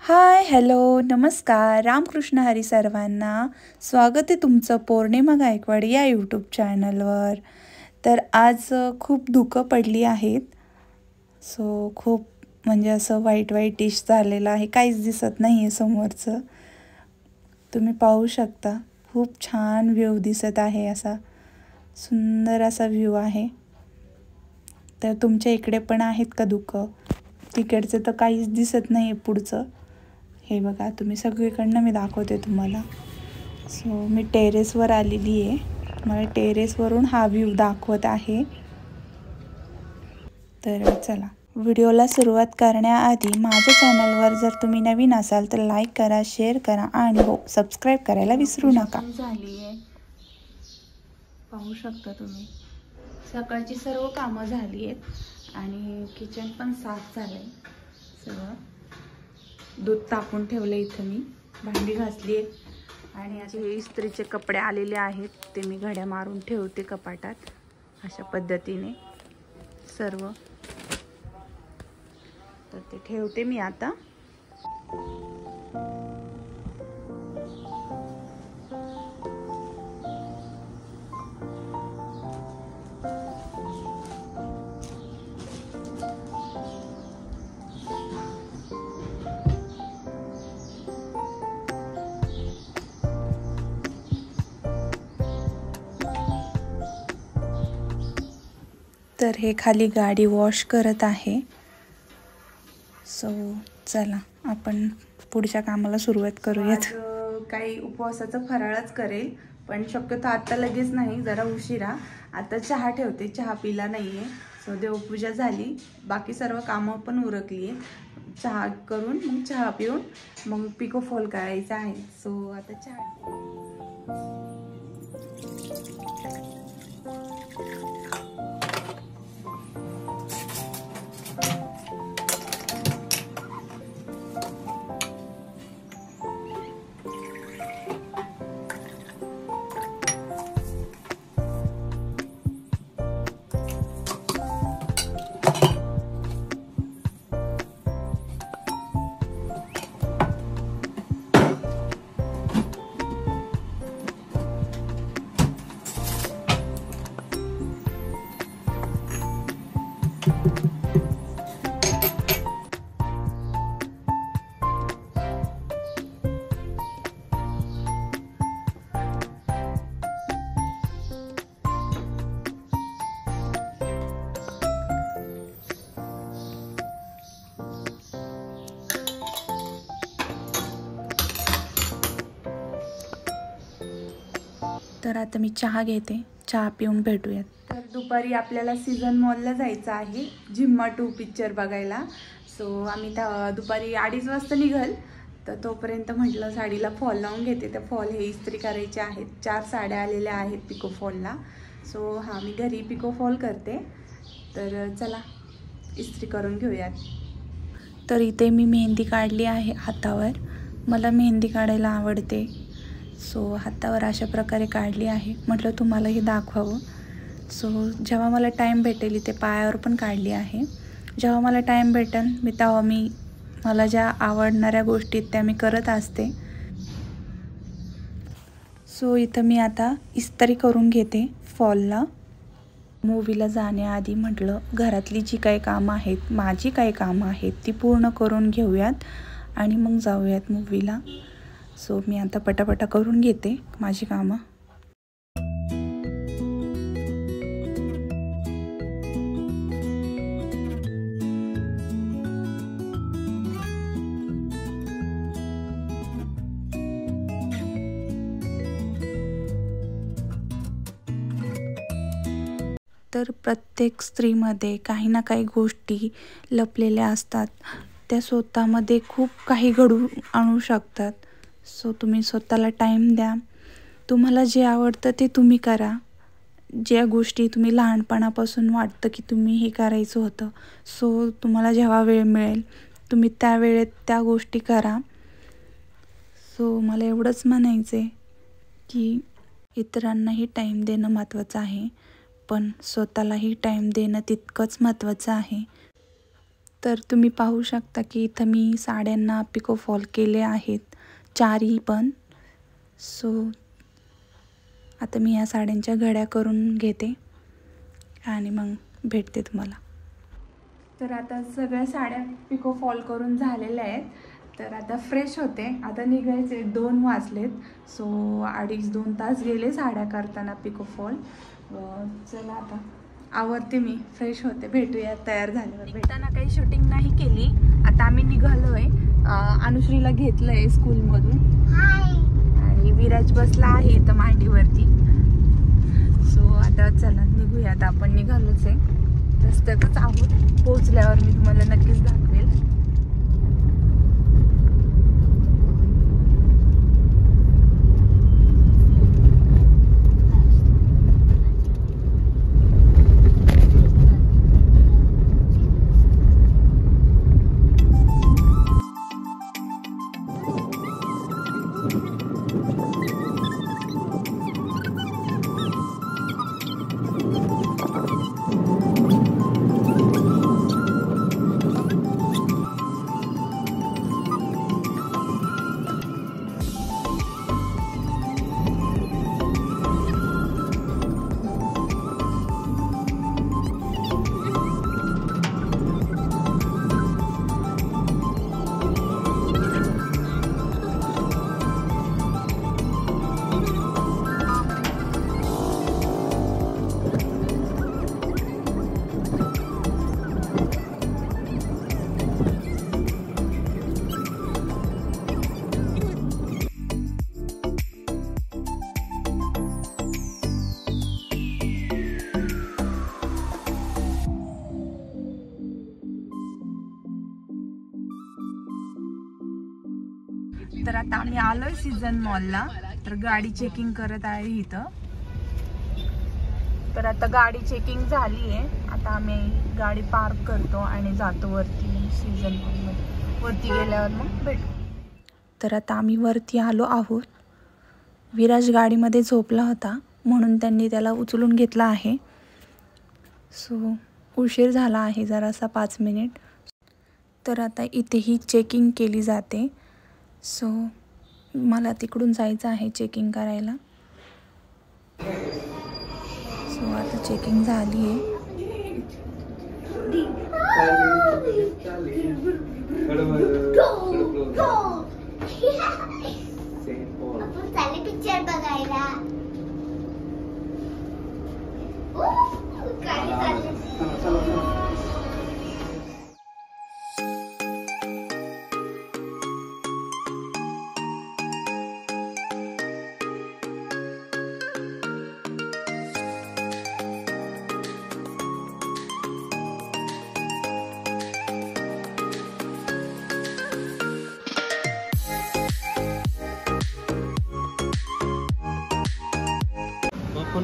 हाय, hello, नमस्कार, रामकृष्ण हरी सर्वांना. स्वागत आहे तुमचं पौर्णिमा गायकवाड या यूट्यूब चॅनलवर. तर आज खूप धुकं पडली आहेत. खूप म्हणजे असं वाईट वाईटिश झालेलं आहे, काहीच दिसत नाही आहे समोरचं. तुम्ही पाहू शकता, खूप छान व्ह्यू दिसत आहे, असा सुंदर असा व्ह्यू आहे. तर तुमच्या इकडे पण आहेत का धुकं? तिकडचं तर काहीच दिसत नाही आहे पुढचं. हे बघा, तुम्ही सगळीकडनं मी दाखवते तुम्हाला. मी टेरेसवर आलेली आहे. मला टेरेसवरून हा व्ह्यू दाखवत आहे. तर चला, व्हिडिओला सुरुवात करण्याआधी माझ्या चॅनलवर जर तुम्ही नवीन असाल तर लाईक करा, शेअर करा आणि हो, सबस्क्राईब करायला विसरू नका. झाली आहे, पाहू शकता तुम्ही. सकाळची सर्व कामं झाली आहेत आणि किचन पण साफ झालंय. सगळं दूध तापून ठेवलं इथं, मी भांडी घासली आहेत आणि असे हे इस्त्रीचे कपडे आलेले आहेत, ते मी घड्या मारून ठेवते कपाटात. अशा पद्धतीने सर्व तर ते ठेवते मी आता. तर हे खाली गाडी वॉश करत आहे. चला, आपण पुढच्या कामाला सुरुवात करूयात. काही उपवासाचं फराळच करेल, पण शक्यतो आता लगेच नाही, जरा उशिरा. आता चहा ठेवते, चहा पिला नाहीये. देवपूजा झाली, बाकी सर्व कामं पण उरकली आहे. चहा करून मग चहा पिऊन मग पिको फॉल करायचा आहे. आता चहा. तर आता मी चहा घेते, चहा पिऊन भेटूयात. तर दुपारी आपल्याला सीझन मॉलला जायचं आहे, झिम्मा 2 पिक्चर बघायला. आम्ही दुपारी 2:30 वाजता निघाल. तर तोपर्यंत म्हटलं साडीला फॉल लावून घेते. तर फॉल हे इस्त्री करायचे आहेत. 4 साड्या आलेल्या आहेत पिको फॉलला. मी घरी पिको फॉल करते. तर चला, इस्त्री करून घेऊयात. तर इथे मी मेहंदी काढली आहे हातावर. मला मेहंदी काढायला आवडते. हातावर अशा प्रकारे काढली आहे. म्हटलं तुम्हाला हे दाखवावं. जेव्हा मला टाईम भेटेल इथे पायावर पण काढली आहे. जेव्हा मला टाईम भेटेल तेव्हा मला ज्या आवडणाऱ्या गोष्टी त्या मी करत असते. इथं मी आता इस्त्री करून घेते फॉलला. मूवीला जाण्याआधी म्हटलं घरातली जी काही कामं आहेत, माझी काही कामं आहेत, ती पूर्ण करून घेऊयात आणि मग जाऊयात मूवीला. मी आता पटापटा करून घेते माझी कामं. तर प्रत्येक स्त्रीमध्ये काही ना काही गोष्टी लपलेल्या असतात. त्या स्वतःमध्ये खूप काही घडवून आणू शकतात. तुम्ही स्वतःला टाईम द्या. तुम्हाला जे आवडतं ते तुम्ही करा. ज्या गोष्टी तुम्ही लहानपणापासून वाटतं की तुम्ही हे करायचं होतं, तुम्हाला जेव्हा वेळ मिळेल तुम्ही त्या वेळेत त्या गोष्टी करा. मला एवढंच म्हणायचं आहे की इतरांनाही टाईम देणं महत्त्वाचं आहे, पण स्वतःलाही टाईम देणं तितकंच महत्त्वाचं आहे. तर तुम्ही पाहू शकता की इथं मी साड्यांना पिको फॉल केले आहेत, चारही पण. सो आता मी ह्या साड्यांच्या घड्या करून घेते आणि मग भेटते तुम्हाला. तर आता सगळ्या साड्या पिको फॉल करून झालेल्या आहेत. तर आता फ्रेश होते. आता निघायचे 2 वाजलेत. सो 2.5-2 तास गेले साड्या करताना पिको फॉल. चला आता आवरते, मी फ्रेश होते, भेटूया तयार झाल्यावर. भेटताना काही शूटिंग नाही केली. आता आम्ही निघालोय. अनुश्रीला घेतलंय स्कूलमधून आणि विराज बसला आहे इथं मांडीवरती. सो आता चला निघूया. आता आपण निघालोच आहे, रस्त्यातच आहोत. पोहोचल्यावर मी तुम्हाला नक्कीच दाखवेल. तर आता आम्ही आलोय सीझन मॉलला. तर गाडी चेकिंग करत आहे इथं. तर आता गाडी चेकिंग झाली आहे. आता आम्ही गाडी पार्क करतो आणि जातो वरती सीझन मॉलमध्ये. वरती गेल्यावर मग भेटू. तर आता आम्ही वरती आलो आहोत. विराज गाडीमध्ये झोपला होता म्हणून त्यांनी त्याला उचलून घेतला आहे. सो उशीर झाला आहे जरासा 5 मिनिट. तर आता इथेही चेकिंग केली जाते. सो मला तिकडून जायचं आहे चेकिंग करायला. सो आता चेकिंग झाली आहे. पिक्चर बघायला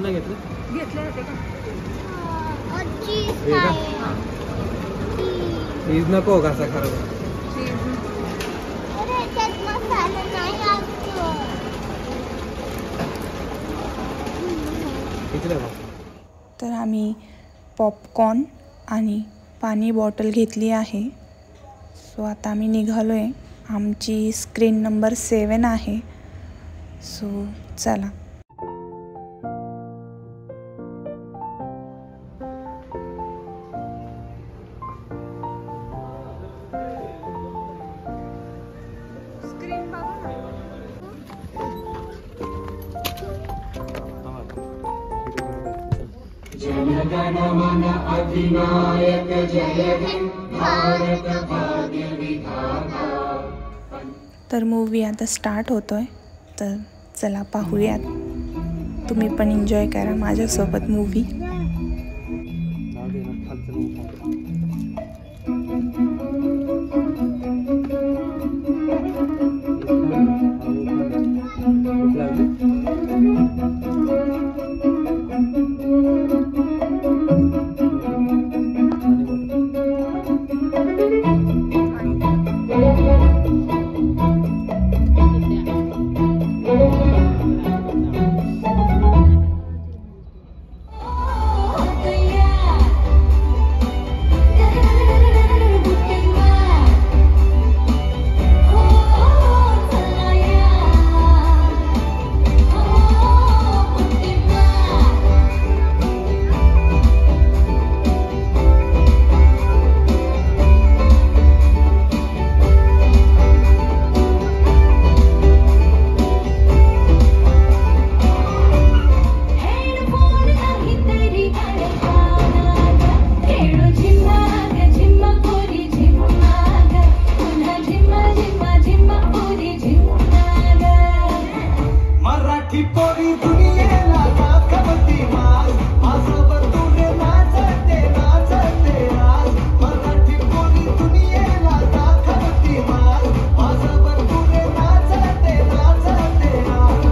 घेतले होते का? चीज नको कसा खराब. तर आम्ही पॉपकॉर्न आणि पाणी बॉटल घेतली आहे. सो आता आम्ही निघालो आहे. आमची स्क्रीन नंबर 7 आहे. सो चला. जनगणमन अधिनायक जय हे भारत भाग्य विधाता. तर मूवी आता स्टार्ट होतोय. तर चला पाहूयात. तुम्ही पण एन्जॉय करा माझ्यासोबत मूवी. मराठी पोरी दुनियेला दाखवती माल माझ्यावर तुझे नाचते नाचते आज मराठी पोरी दुनियेला दाखवती माल माझ्यावर तुझे नाचते नाचते आज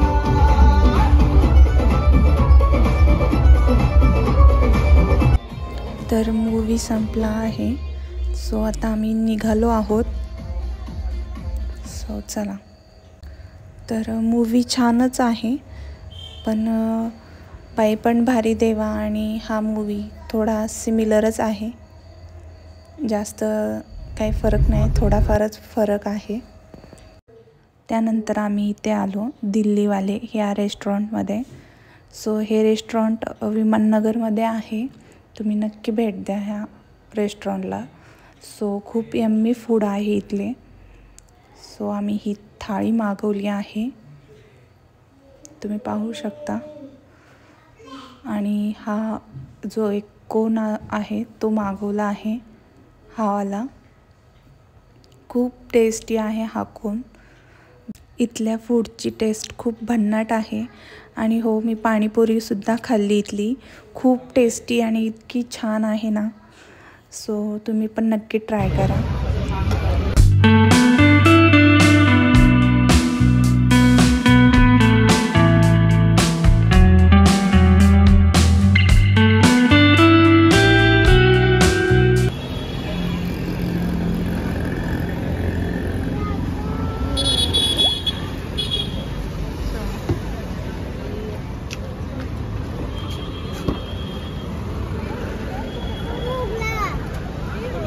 तर मूवी संपला आहे. सो आता आम्ही निघालो आहोत. सो चला. तर मूवी छानच आहे, पण बाई पण भारी देवा आणि हा मूवी थोडा सिमिलरच आहे. जास्त काही फरक नाही, थोडाफारच फरक आहे. त्यानंतर आम्ही इथे आलो दिल्लीवाले ह्या रेस्टॉरंटमध्ये. सो हे रेस्टॉरंट विमाननगरमध्ये आहे. तुम्ही नक्की भेट द्या ह्या रेस्टॉरंटला. सो खूप यम्मी फूड आहे इथले. सो आम्ही ही थाळी मागवली आहे, तुम्ही पाहू शकता. आणि हा जो एक कोन आहे तो मागवला आहे, हा वाला. खूप टेस्टी आहे हा कोन. इथल्या फूडची टेस्ट खूप भन्नाट आहे. आणि हो, मी पाणीपुरीसुद्धा खाल्ली इथली. खूप टेस्टी आणि इतकी छान आहे ना. सो तुम्ही पण नक्की ट्राय करा.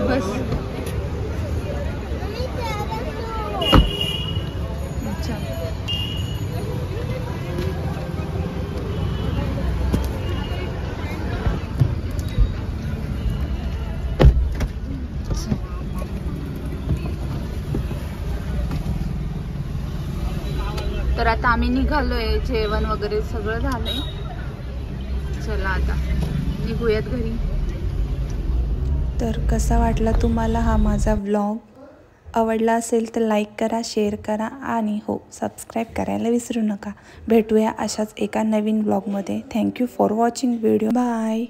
बस. अच्छा. तर आता आम्ही निघालोय. जेवण वगैरे सगळं झालंय. चला आता निघूयात घरी. तर कसा वाटला तुम्हाला हा माझा व्लॉग? आवडला असेल तर लाईक करा, शेअर करा आणि हो, सबस्क्राईब करायला विसरू नका. भेटूया अशाच एका नवीन व्लॉगमध्ये. Thank you for watching video. Bye.